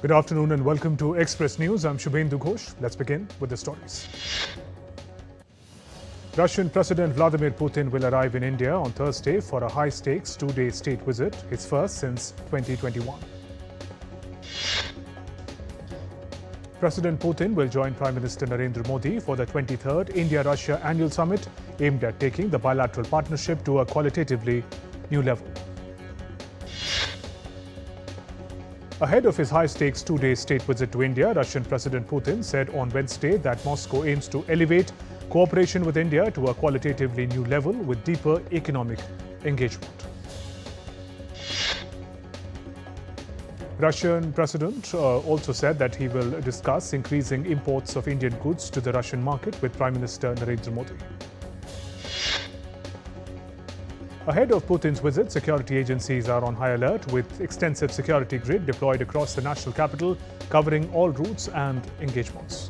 Good afternoon and welcome to Express News. I'm Shubhendu Ghosh. Let's begin with the stories. Russian President Vladimir Putin will arrive in India on Thursday for a high-stakes two-day state visit, his first since 2021. President Putin will join Prime Minister Narendra Modi for the 23rd India-Russia Annual Summit, aimed at taking the bilateral partnership to a qualitatively new level. Ahead of his high-stakes two-day state visit to India, Russian President Putin said on Wednesday that Moscow aims to elevate cooperation with India to a qualitatively new level with deeper economic engagement. Russian President also said that he will discuss increasing imports of Indian goods to the Russian market with Prime Minister Narendra Modi. Ahead of Putin's visit, security agencies are on high alert with extensive security grid deployed across the national capital, covering all routes and engagements.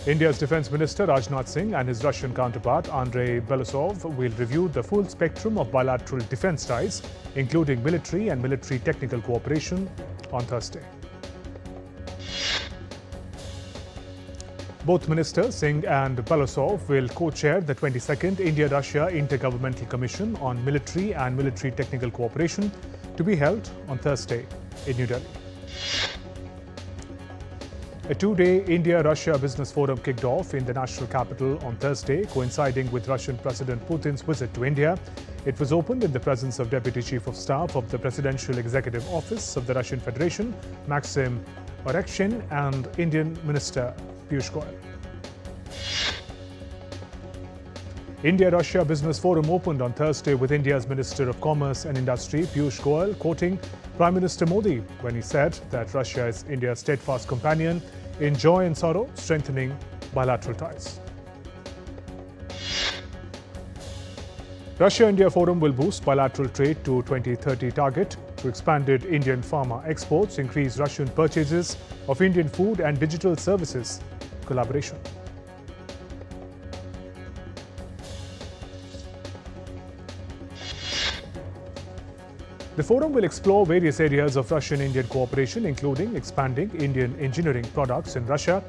India's Defence Minister Rajnath Singh and his Russian counterpart Andrei Belousov will review the full spectrum of bilateral defence ties, including military and military technical cooperation, on Thursday. Both Ministers Singh and Belousov will co-chair the 22nd India-Russia Intergovernmental Commission on Military and Military Technical Cooperation, to be held on Thursday in New Delhi. A two-day India-Russia Business Forum kicked off in the national capital on Thursday, coinciding with Russian President Putin's visit to India. It was opened in the presence of Deputy Chief of Staff of the Presidential Executive Office of the Russian Federation, Maxim Orekshin, and Indian Minister Piyush Goyal. India-Russia Business Forum opened on Thursday with India's Minister of Commerce and Industry, Piyush Goyal, quoting Prime Minister Modi when he said that Russia is India's steadfast companion in joy and sorrow, strengthening bilateral ties. Russia-India Forum will boost bilateral trade to 2030 target through expanded Indian pharma exports, increase Russian purchases of Indian food and digital services collaboration. The forum will explore various areas of Russian-Indian cooperation, including expanding Indian engineering products in Russia.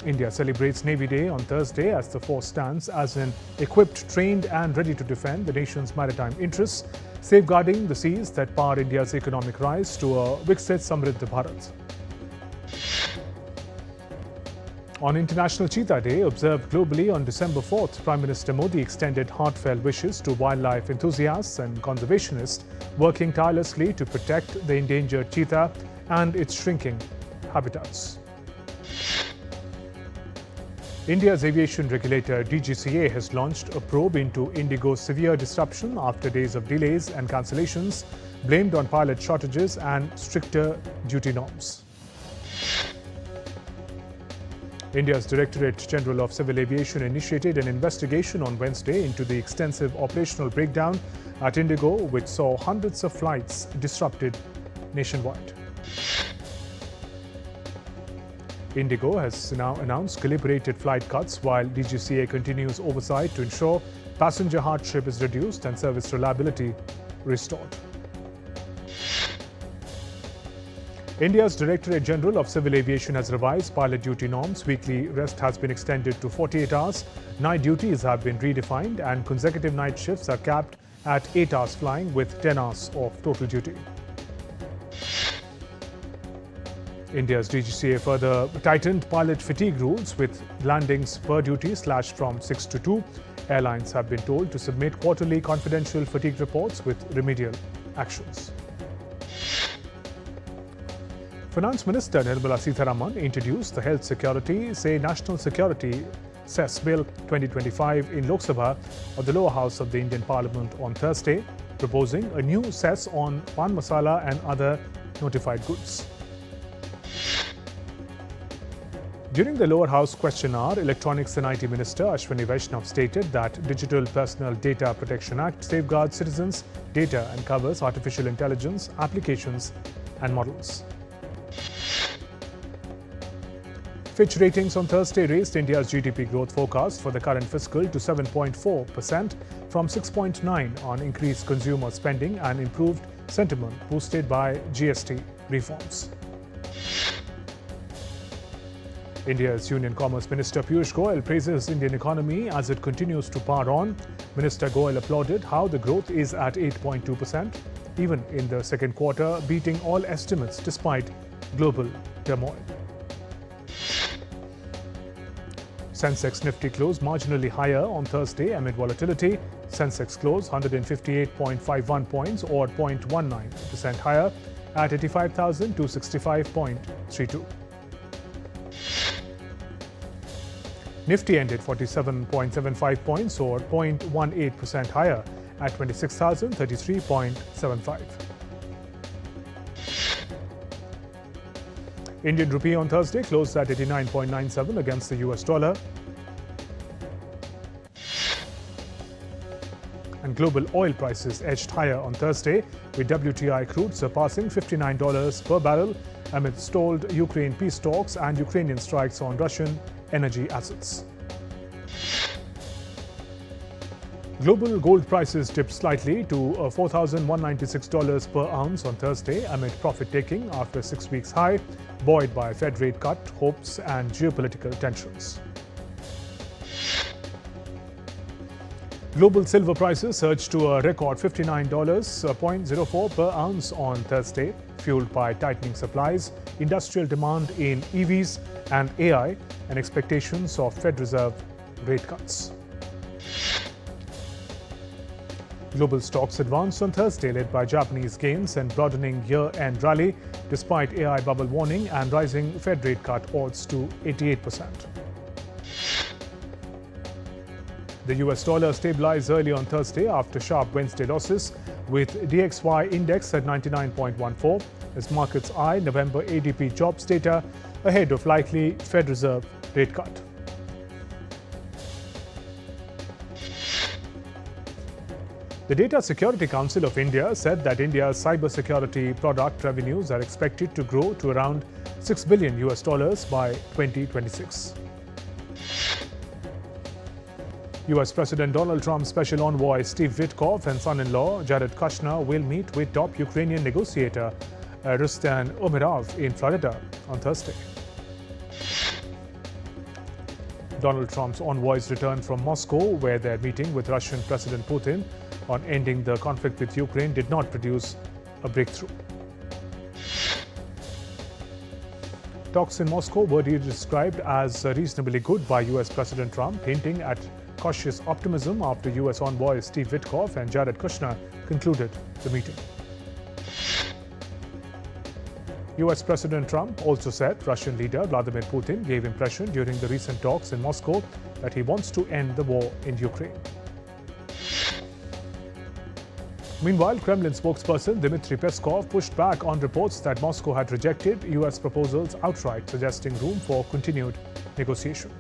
India celebrates Navy Day on Thursday as the force stands as an equipped, trained and ready to defend the nation's maritime interests, safeguarding the seas that power India's economic rise to a Viksit Samriddha Bharat. On International Cheetah Day, observed globally on December 4th, Prime Minister Modi extended heartfelt wishes to wildlife enthusiasts and conservationists working tirelessly to protect the endangered cheetah and its shrinking habitats. India's aviation regulator DGCA has launched a probe into Indigo's severe disruption after days of delays and cancellations, blamed on pilot shortages and stricter duty norms. India's Directorate General of Civil Aviation initiated an investigation on Wednesday into the extensive operational breakdown at Indigo, which saw hundreds of flights disrupted nationwide. Indigo has now announced calibrated flight cuts while DGCA continues oversight to ensure passenger hardship is reduced and service reliability restored. India's Directorate General of Civil Aviation has revised pilot duty norms. Weekly rest has been extended to 48 hours. Night duties have been redefined and consecutive night shifts are capped at 8 hours flying with 10 hours of total duty. India's DGCA further tightened pilot fatigue rules with landings per duty slashed from 6 to 2. Airlines have been told to submit quarterly confidential fatigue reports with remedial actions. Finance Minister Nirmala Sitharaman introduced the Health Security, National Security Cess Bill 2025 in Lok Sabha of the lower house of the Indian Parliament on Thursday, proposing a new cess on pan masala and other notified goods. During the lower house question hour, Electronics and IT Minister Ashwini Vaishnav stated that Digital Personal Data Protection Act safeguards citizens' data and covers artificial intelligence, applications and models. Fitch Ratings on Thursday raised India's GDP growth forecast for the current fiscal to 7.4%, from 6.9 on increased consumer spending and improved sentiment boosted by GST reforms. India's Union Commerce Minister Piyush Goyal praises Indian economy as it continues to power on. Minister Goyal applauded how the growth is at 8.2%, even in the second quarter, beating all estimates despite global turmoil. Sensex Nifty closed marginally higher on Thursday amid volatility. Sensex closed 158.51 points or 0.19% higher at 85,265.32. Nifty ended 47.75 points or 0.18% higher at 26,033.75. Indian rupee on Thursday closed at 89.97 against the US dollar. And global oil prices edged higher on Thursday, with WTI crude surpassing $59 per barrel amid stalled Ukraine peace talks and Ukrainian strikes on Russian energy assets. Global gold prices dipped slightly to $4,196 per ounce on Thursday amid profit-taking after a 6 weeks high, buoyed by Fed rate cut hopes and geopolitical tensions. Global silver prices surged to a record $59.04 per ounce on Thursday, fueled by tightening supplies, industrial demand in EVs and AI, and expectations of Fed Reserve rate cuts. Global stocks advanced on Thursday, led by Japanese gains and broadening year-end rally, despite AI bubble warning and rising Fed rate cut odds to 88%. The US dollar stabilized early on Thursday after sharp Wednesday losses, with DXY index at 99.14 as markets eye November ADP jobs data ahead of likely Fed Reserve rate cut. The Data Security Council of India said that India's cybersecurity product revenues are expected to grow to around $6 billion by 2026. US President Donald Trump's special envoy Steve Witkoff and son-in-law Jared Kushner will meet with top Ukrainian negotiator Ruslan Umerov in Florida on Thursday. Donald Trump's envoys returned from Moscow, where their meeting with Russian President Putin on ending the conflict with Ukraine did not produce a breakthrough. Talks in Moscow were described as reasonably good by US President Trump, hinting at cautious optimism after US envoys Steve Witkoff and Jared Kushner concluded the meeting. US President Trump also said Russian leader Vladimir Putin gave impression during the recent talks in Moscow that he wants to end the war in Ukraine. Meanwhile, Kremlin spokesperson Dmitry Peskov pushed back on reports that Moscow had rejected US proposals outright, suggesting room for continued negotiation.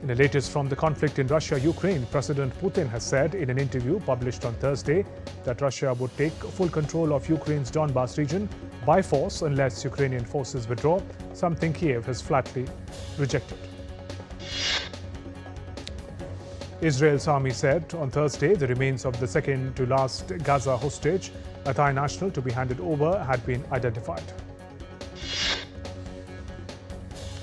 In the latest from the conflict in Russia-Ukraine, President Putin has said in an interview published on Thursday that Russia would take full control of Ukraine's Donbas region by force unless Ukrainian forces withdraw, something Kiev has flatly rejected. Israel's army said on Thursday the remains of the second-to-last Gaza hostage, a Thai national to be handed over, had been identified.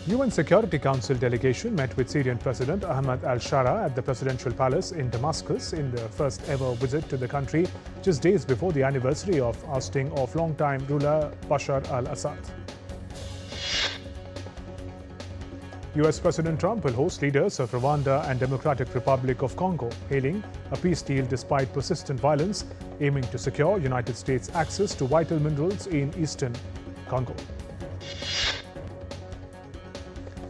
UN Security Council delegation met with Syrian President Ahmed al-Shara at the presidential palace in Damascus in their first-ever visit to the country, just days before the anniversary of ousting of longtime ruler Bashar al-Assad. US President Trump will host leaders of Rwanda and Democratic Republic of Congo, hailing a peace deal despite persistent violence, aiming to secure United States access to vital minerals in eastern Congo.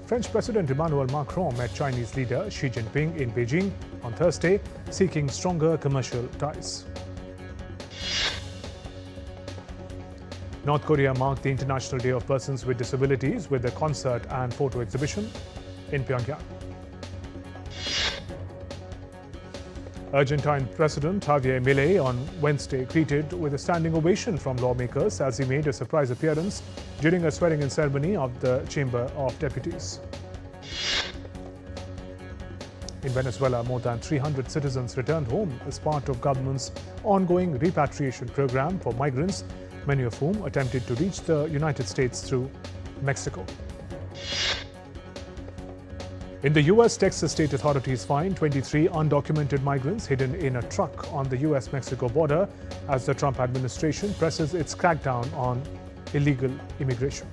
French President Emmanuel Macron met Chinese leader Xi Jinping in Beijing on Thursday, seeking stronger commercial ties. North Korea marked the International Day of Persons with Disabilities with a concert and photo exhibition in Pyongyang. Argentine President Javier Milei on Wednesday greeted with a standing ovation from lawmakers as he made a surprise appearance during a swearing-in ceremony of the Chamber of Deputies. In Venezuela, more than 300 citizens returned home as part of government's ongoing repatriation program for migrants, many of whom attempted to reach the United States through Mexico. In the U.S., Texas state authorities fined 23 undocumented migrants hidden in a truck on the U.S.-Mexico border as the Trump administration presses its crackdown on illegal immigration.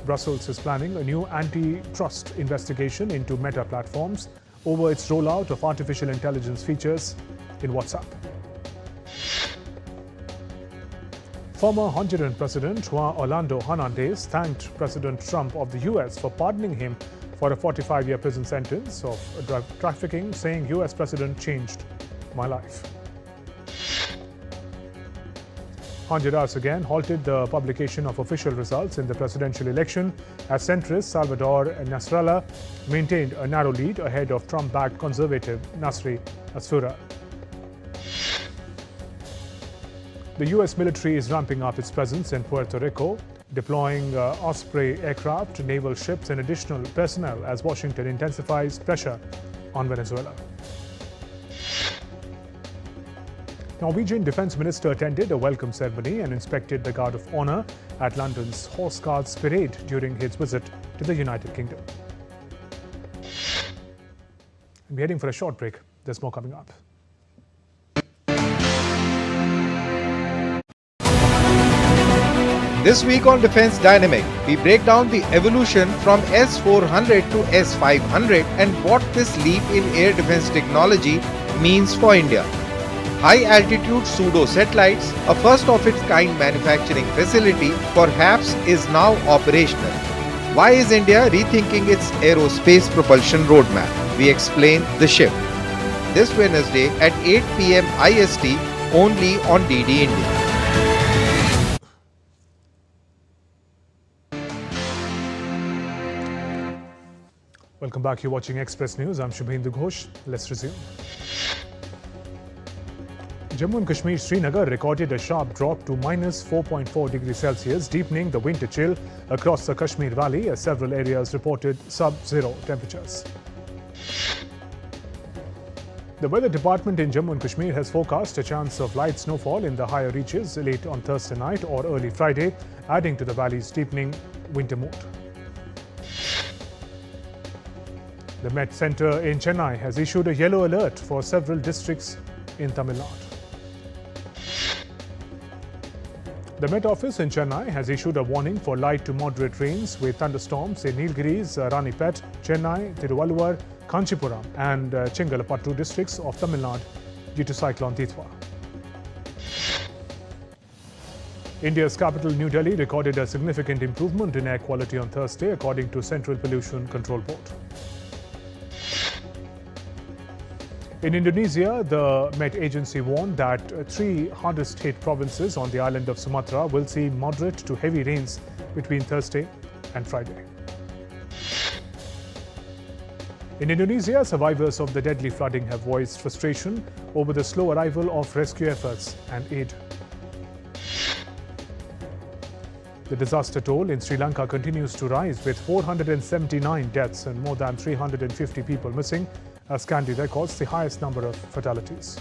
Brussels is planning a new antitrust investigation into Meta platforms over its rollout of artificial intelligence features in WhatsApp. Former Honduran President Juan Orlando Hernandez thanked President Trump of the U.S. for pardoning him for a 45-year prison sentence of drug trafficking, saying U.S. President changed my life. Honduras again halted the publication of official results in the presidential election as centrist Salvador Nasralla maintained a narrow lead ahead of Trump-backed conservative Nasri Asfura. The U.S. military is ramping up its presence in Puerto Rico, deploying Osprey aircraft, naval ships and additional personnel as Washington intensifies pressure on Venezuela. Norwegian Defence Minister attended a welcome ceremony and inspected the Guard of Honour at London's Horse Guards Parade during his visit to the United Kingdom. We're heading for a short break. There's more coming up. This week on Defence Dynamic, we break down the evolution from S-400 to S-500 and what this leap in air defence technology means for India. High-altitude pseudo-satellites, a first-of-its-kind manufacturing facility, perhaps is now operational. Why is India rethinking its aerospace propulsion roadmap? We explain the shift. This Wednesday at 8 PM IST, only on DD India. Welcome back. You're watching Express News. I'm Shubhendu Ghosh. Let's resume. Jammu and Kashmir Srinagar recorded a sharp drop to minus 4.4 degrees Celsius, deepening the winter chill across the Kashmir Valley as several areas reported sub-zero temperatures. The Weather Department in Jammu and Kashmir has forecast a chance of light snowfall in the higher reaches late on Thursday night or early Friday, adding to the valley's deepening winter mood. The Met Centre in Chennai has issued a yellow alert for several districts in Tamil Nadu. The Met Office in Chennai has issued a warning for light to moderate rains with thunderstorms in Nilgiris, Ranipet, Chennai, Tiruvalluvar, Kanchipuram and Chengalpattu districts of Tamil Nadu due to Cyclone Titwa. India's capital New Delhi recorded a significant improvement in air quality on Thursday according to Central Pollution Control Board. In Indonesia, the Met Agency warned that three hardest hit provinces on the island of Sumatra will see moderate to heavy rains between Thursday and Friday. In Indonesia, survivors of the deadly flooding have voiced frustration over the slow arrival of rescue efforts and aid. The disaster toll in Sri Lanka continues to rise with 479 deaths and more than 350 people missing, as Kandy records the highest number of fatalities.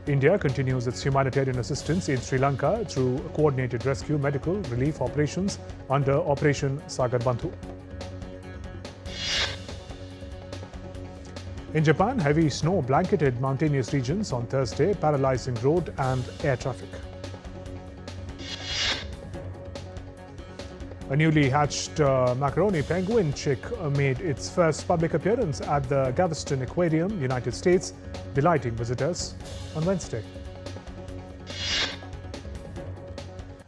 India continues its humanitarian assistance in Sri Lanka through coordinated rescue medical relief operations under Operation Sagar Bandhu. In Japan, heavy snow blanketed mountainous regions on Thursday, paralyzing road and air traffic. A newly hatched macaroni penguin chick made its first public appearance at the Galveston Aquarium, United States, delighting visitors on Wednesday.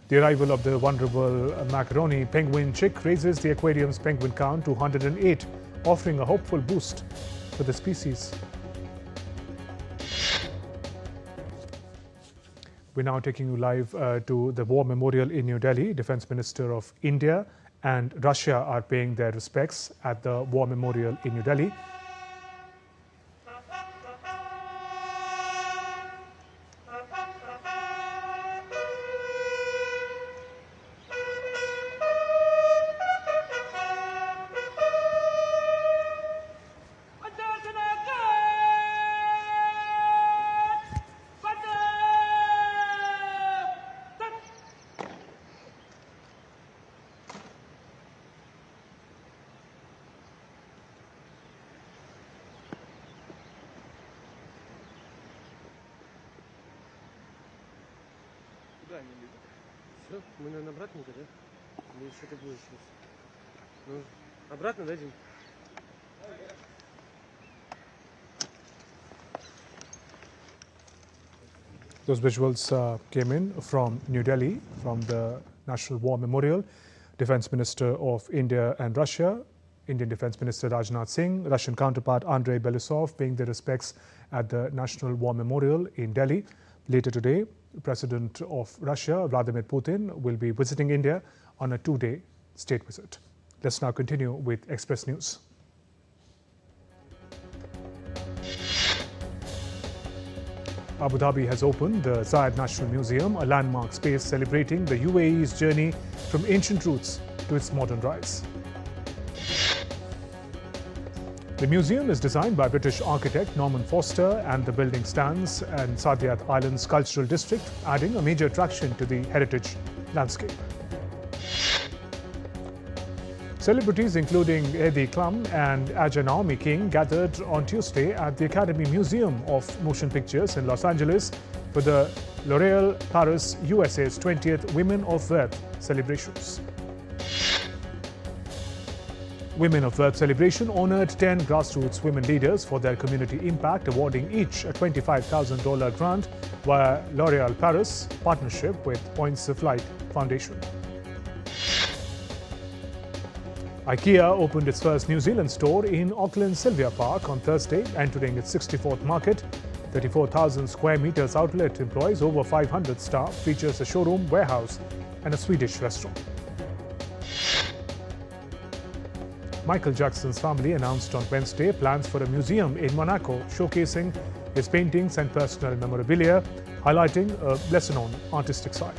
The arrival of the vulnerable macaroni penguin chick raises the aquarium's penguin count to 108, offering a hopeful boost for the species. We're now taking you live to the War Memorial in New Delhi. Defence Minister of India and Russia are paying their respects at the War Memorial in New Delhi. Все, мы, наверное, обратненько, да? Или что-то будет сейчас? Ну, обратно дадим? Those visuals came in from New Delhi, from the National War Memorial. Defense Minister of India and Russia, Indian Defense Minister Rajnath Singh, Russian counterpart Andrei Belousov paying their respects at the National War Memorial in Delhi. Later today, President of Russia, Vladimir Putin, will be visiting India on a two-day state visit. Let's now continue with Express News. Abu Dhabi has opened the Zayed National Museum, a landmark space celebrating the UAE's journey from ancient roots to its modern rise. The museum is designed by British architect Norman Foster, and the building stands in Saadiyat Island's cultural district, adding a major attraction to the heritage landscape. Celebrities including Eddie Klum and Ajay Naomi King gathered on Tuesday at the Academy Museum of Motion Pictures in Los Angeles for the L'Oréal Paris USA's 20th Women of Worth celebrations. Women of Worth celebration honored 10 grassroots women leaders for their community impact, awarding each a $25,000 grant via L'Oréal Paris partnership with Points of Light Foundation. IKEA opened its first New Zealand store in Auckland's Sylvia Park on Thursday, entering its 64th market. 34,000 square meters outlet employs over 500 staff, features a showroom, warehouse, and a Swedish restaurant. Michael Jackson's family announced on Wednesday plans for a museum in Monaco showcasing his paintings and personal memorabilia, highlighting a lesser-known artistic side.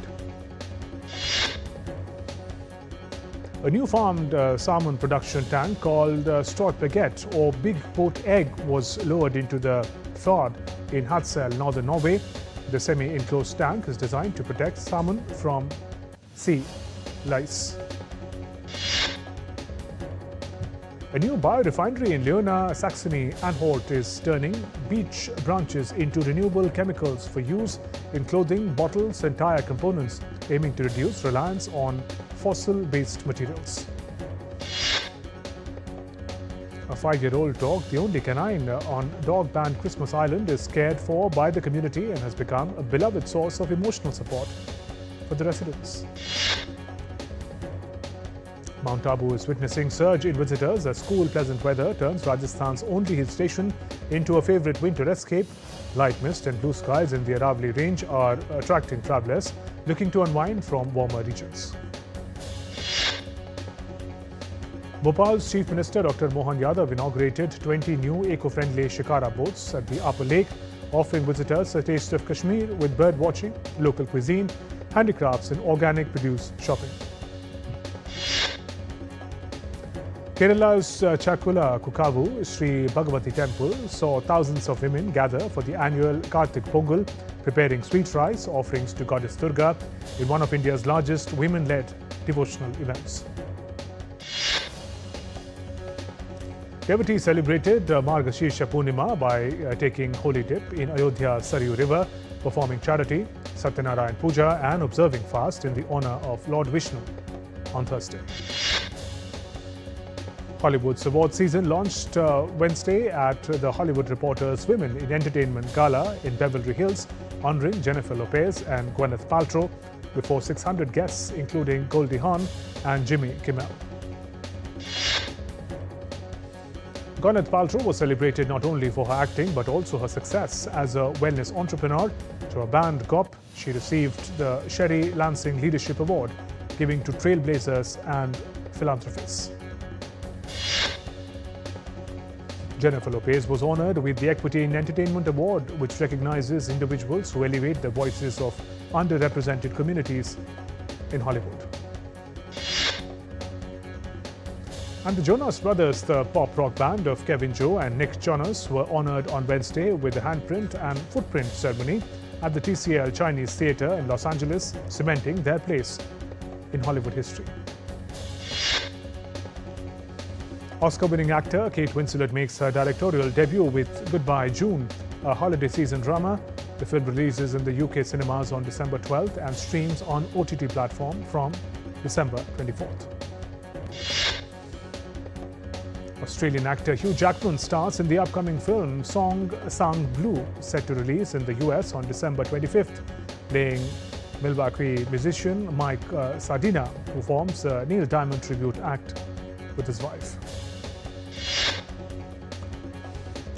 A new farmed salmon production tank called Stort Baguette or Big Boat Egg was lowered into the fjord in Hadsel, northern Norway. The semi-enclosed tank is designed to protect salmon from sea lice. A new biorefinery in Leona, Saxony-Anhalt is turning beech branches into renewable chemicals for use in clothing, bottles and tire components, aiming to reduce reliance on fossil-based materials. A 5-year-old dog, the only canine on dog-banned Christmas Island, is cared for by the community and has become a beloved source of emotional support for the residents. Mount Abu is witnessing surge in visitors as cool, pleasant weather turns Rajasthan's only hill station into a favorite winter escape. Light mist and blue skies in the Aravalli range are attracting travelers looking to unwind from warmer regions. Bhopal's Chief Minister Dr. Mohan Yadav inaugurated 20 new eco-friendly shikara boats at the upper lake, offering visitors a taste of Kashmir with bird watching, local cuisine, handicrafts and organic produce shopping. Kerala's Chakula Kukavu Sri Bhagavati Temple saw thousands of women gather for the annual Kartik Pongal, preparing sweet rice offerings to Goddess Durga in one of India's largest women-led devotional events. Devotees celebrated Margashirsha Purnima by taking holy dip in Ayodhya Saryu River, performing charity, Satyanarayan Puja and observing fast in the honor of Lord Vishnu on Thursday. Hollywood's award season launched Wednesday at the Hollywood Reporter's Women in Entertainment Gala in Beverly Hills, honoring Jennifer Lopez and Gwyneth Paltrow before 600 guests, including Goldie Hawn and Jimmy Kimmel. Gwyneth Paltrow was celebrated not only for her acting but also her success as a wellness entrepreneur. To her band GOP, she received the Sherry Lansing Leadership Award, giving to trailblazers and philanthropists. Jennifer Lopez was honored with the Equity in Entertainment Award, which recognizes individuals who elevate the voices of underrepresented communities in Hollywood. And the Jonas Brothers, the pop rock band of Kevin Joe and Nick Jonas, were honored on Wednesday with a handprint and footprint ceremony at the TCL Chinese Theatre in Los Angeles, cementing their place in Hollywood history. Oscar-winning actor Kate Winslet makes her directorial debut with Goodbye June, a holiday season drama. The film releases in the UK cinemas on December 12th and streams on OTT platform from December 24th. Australian actor Hugh Jackman stars in the upcoming film Song Sang Blue, set to release in the US on December 25th, playing Milwaukee musician Mike Sardina, who forms a Neil Diamond tribute act with his wife.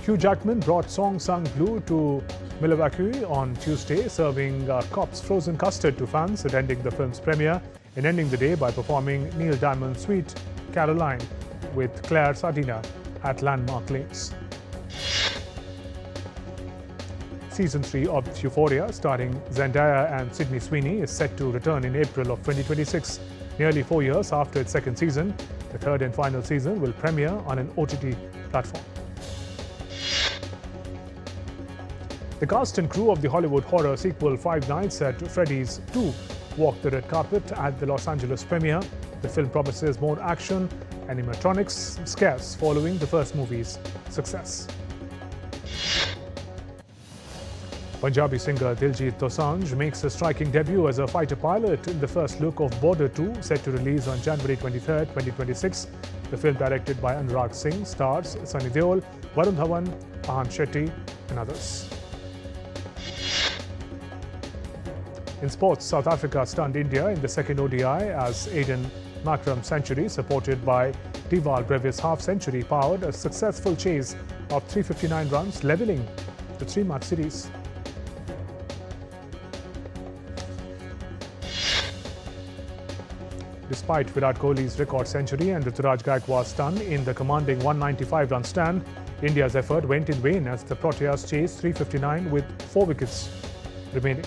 Hugh Jackman brought Song Sang Blue to Milwaukee on Tuesday, serving Cops frozen custard to fans attending the film's premiere and ending the day by performing Neil Diamond's Sweet Caroline with Claire Sardina at Landmark Lanes. Season 3 of Euphoria, starring Zendaya and Sydney Sweeney, is set to return in April of 2026. Nearly 4 years after its second season, the third and final season will premiere on an OTT platform. The cast and crew of the Hollywood horror sequel Five Nights at Freddy's 2 walked the red carpet at the Los Angeles premiere. The film promises more action, animatronics, scares following the first movie's success. Punjabi singer Diljit Dosanjh makes a striking debut as a fighter pilot in the first look of Border 2, set to release on January 23, 2026. The film, directed by Anurag Singh, stars Sunny Deol, Varun Dhawan, Ahan Shetty and others. In sports, South Africa stunned India in the second ODI as Aiden Markram's century, supported by Deval Brevis' half-century, powered a successful chase of 359 runs, levelling the three-match series. Despite Virat Kohli's record century and Ruturaj Gaikwad's stun in the commanding 195-run stand, India's effort went in vain as the Proteas chased 359 with 4 wickets remaining.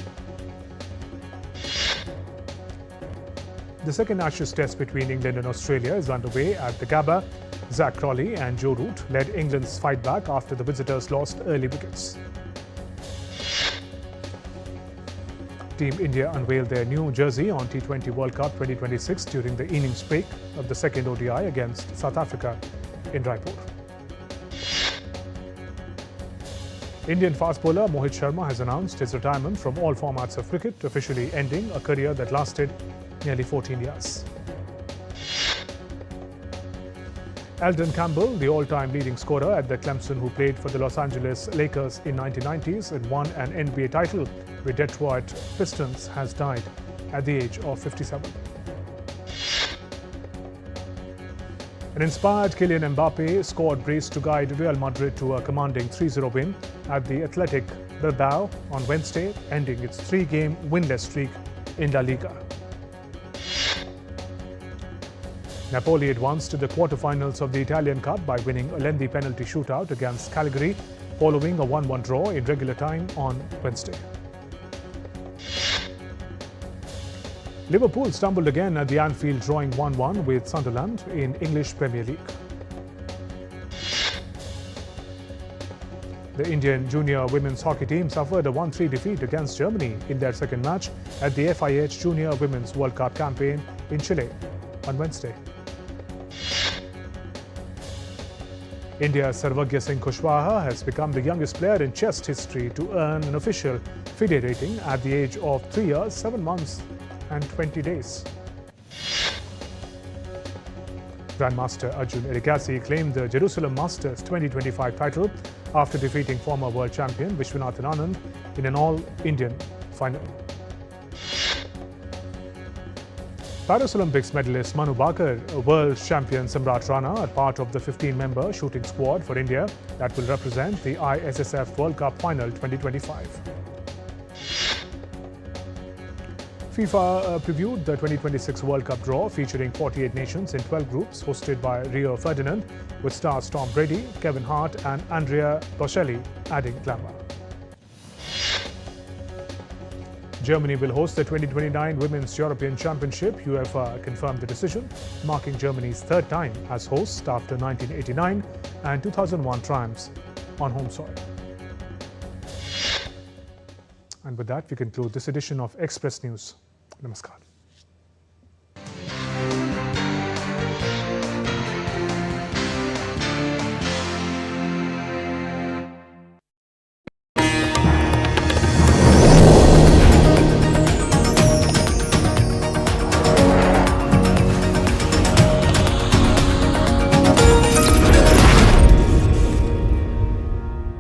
The second Ashes test between England and Australia is underway at the Gabba. Zach Crawley and Joe Root led England's fight back after the visitors lost early wickets. Team India unveiled their new jersey on T20 World Cup 2026 during the innings break of the second ODI against South Africa in Raipur. Indian fast bowler Mohit Sharma has announced his retirement from all formats of cricket, officially ending a career that lasted nearly 14 years. Eldon Campbell, the all-time leading scorer at the Clemson, who played for the Los Angeles Lakers in 1990s and won an NBA title with Detroit Pistons, has died at the age of 57. An inspired Kylian Mbappe scored brace to guide Real Madrid to a commanding 3-0 win at the Athletic Bilbao on Wednesday, ending its 3-game winless streak in La Liga. Napoli advanced to the quarter-finals of the Italian Cup by winning a lengthy penalty shootout against Cagliari following a 1-1 draw in regular time on Wednesday. Liverpool stumbled again at the Anfield, drawing 1-1 with Sunderland in English Premier League. The Indian junior women's hockey team suffered a 1-3 defeat against Germany in their second match at the FIH Junior Women's World Cup campaign in Chile on Wednesday. India's Sarvagya Singh Kushwaha has become the youngest player in chess history to earn an official FIDE rating at the age of 3 years, 7 months and 20 days. Grandmaster Arjun Erigasi claimed the Jerusalem Masters 2025 title after defeating former world champion Vishwanathan Anand in an all-Indian final. Paris Olympics medalist Manu Bakar, world champion Samrat Rana are part of the 15-member shooting squad for India that will represent the ISSF World Cup Final 2025. FIFA previewed the 2026 World Cup draw featuring 48 nations in 12 groups, hosted by Rio Ferdinand, with stars Tom Brady, Kevin Hart and Andrea Bocelli adding glamour. Germany will host the 2029 Women's European Championship. UEFA confirmed the decision, marking Germany's third time as host after 1989 and 2001 triumphs on home soil. And with that, we conclude this edition of Express News. Namaskar.